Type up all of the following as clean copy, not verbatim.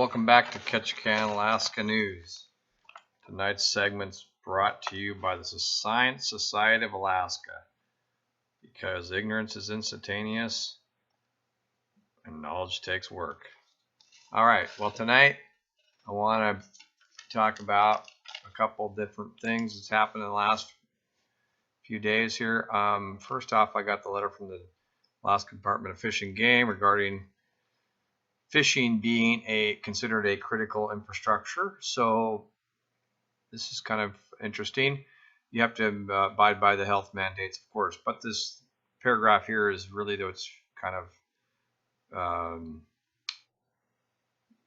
welcome back to Ketchikan, Alaska News. Tonight's segment's brought to you by the Science Society of Alaska, because ignorance is instantaneous and knowledge takes work. Alright, well tonight I want to talk about a couple different things that's happened in the last few days here. First off, I got the letter from the Alaska Department of Fish and Game regarding fishing being considered a critical infrastructure. So this is kind of interesting. You have to abide by the health mandates, of course, but this paragraph here is really, though, it's kind of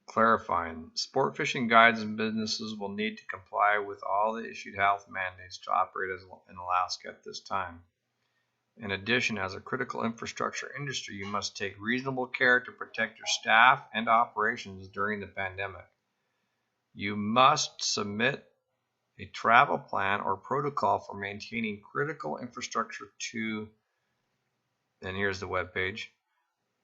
clarifying. Sport fishing guides and businesses will need to comply with all the issued health mandates to operate in Alaska at this time. In addition, as a critical infrastructure industry, you must take reasonable care to protect your staff and operations during the pandemic. You must submit a travel plan or protocol for maintaining critical infrastructure to, and here's the webpage.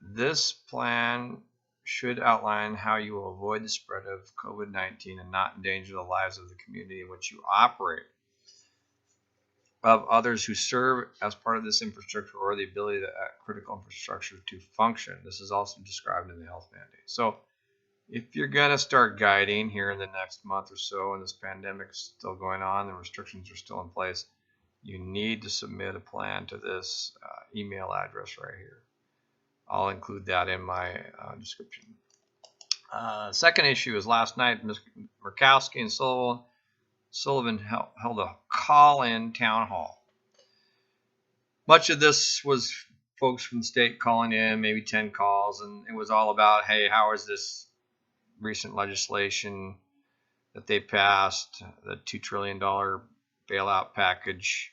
This plan should outline how you will avoid the spread of COVID-19 and not endanger the lives of the community in which you operate, of others who serve as part of this infrastructure, or the ability of critical infrastructure to function. This is also described in the health mandate. So if you're going to start guiding here in the next month or so, and this pandemic is still going on, the restrictions are still in place, you need to submit a plan to this email address right here. I'll include that in my description. Second issue is last night, Murkowski and Sullivan held a call-in town hall. Much of this was folks from the state calling in, maybe 10 calls, and it was all about, hey, how is this recent legislation that they passed, the $2 trillion bailout package,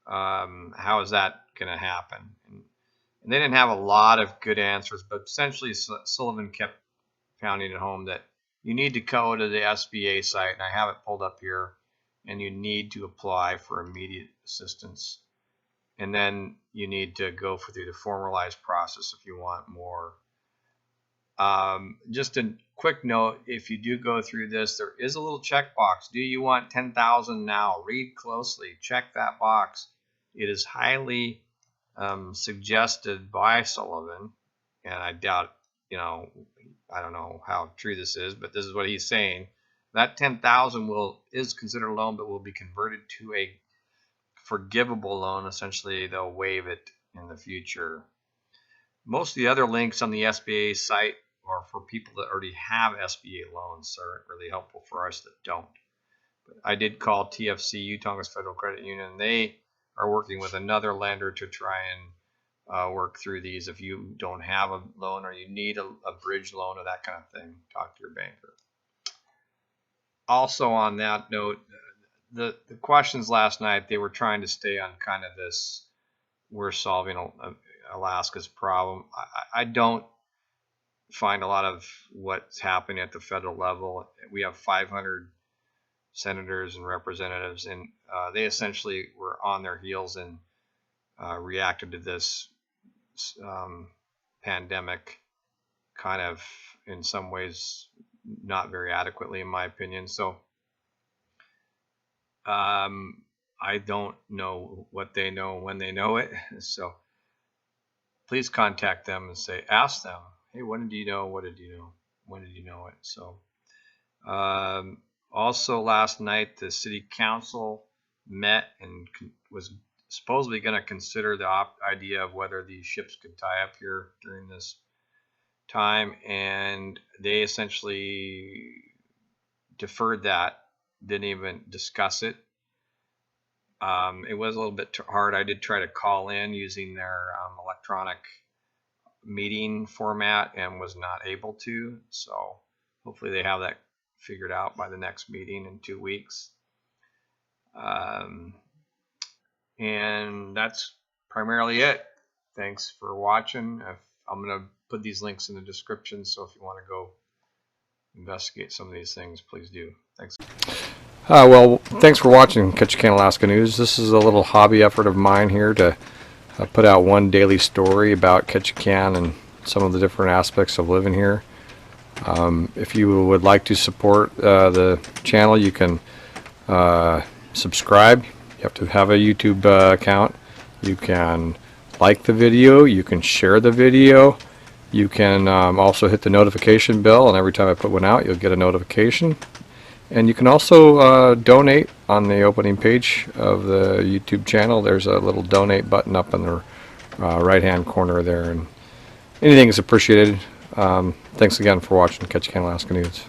how is that going to happen? And they didn't have a lot of good answers, but essentially Sullivan kept pounding it home that you need to go to the SBA site, and I have it pulled up here, and you need to apply for immediate assistance. And then you need to go through the formalized process if you want more. Just a quick note, if you do go through this, there is a little checkbox. Do you want 10,000 now? Read closely. Check that box. It is highly suggested by Sullivan, and I doubt, I don't know how true this is, but this is what he's saying. That 10,000 is considered a loan, but will be converted to a forgivable loan. Essentially, they'll waive it in the future. Most of the other links on the SBA site are for people that already have SBA loans, so are really helpful for us that don't. But I did call TFC, Tongass Federal Credit Union. They are working with another lender to try and work through these. If you don't have a loan or you need a bridge loan or that kind of thing, talk to your banker. Also on that note, the questions last night, they were trying to stay on kind of this, we're solving Alaska's problem. I don't find a lot of what's happening at the federal level. We have 500 senators and representatives, and they essentially were on their heels and reacted to this pandemic kind of, in some ways, not very adequately, in my opinion. So I don't know what they know when they know it. So please contact them and ask them, hey, when did you know? What did you know? When did you know it? So also last night, the city council met and was supposedly going to consider the idea of whether these ships could tie up here during this time, and they essentially deferred that, didn't even discuss it. It was a little bit hard. I did try to call in using their electronic meeting format and was not able to, so hopefully they have that figured out by the next meeting in 2 weeks. And that's primarily it. Thanks for watching. I'm going to put these links in the description, so if you want to go investigate some of these things, please do. Thanks. Well, thanks for watching Ketchikan, Alaska News. This is a little hobby effort of mine here to put out one daily story about Ketchikan and some of the different aspects of living here. If you would like to support the channel, you can subscribe. You have to have a YouTube account. You can like the video. You can share the video. You can also hit the notification bell, and every time I put one out, you'll get a notification. And you can also donate on the opening page of the YouTube channel. There's a little donate button up in the right-hand corner there, and anything is appreciated. Thanks again for watching Ketchikan, Alaska News.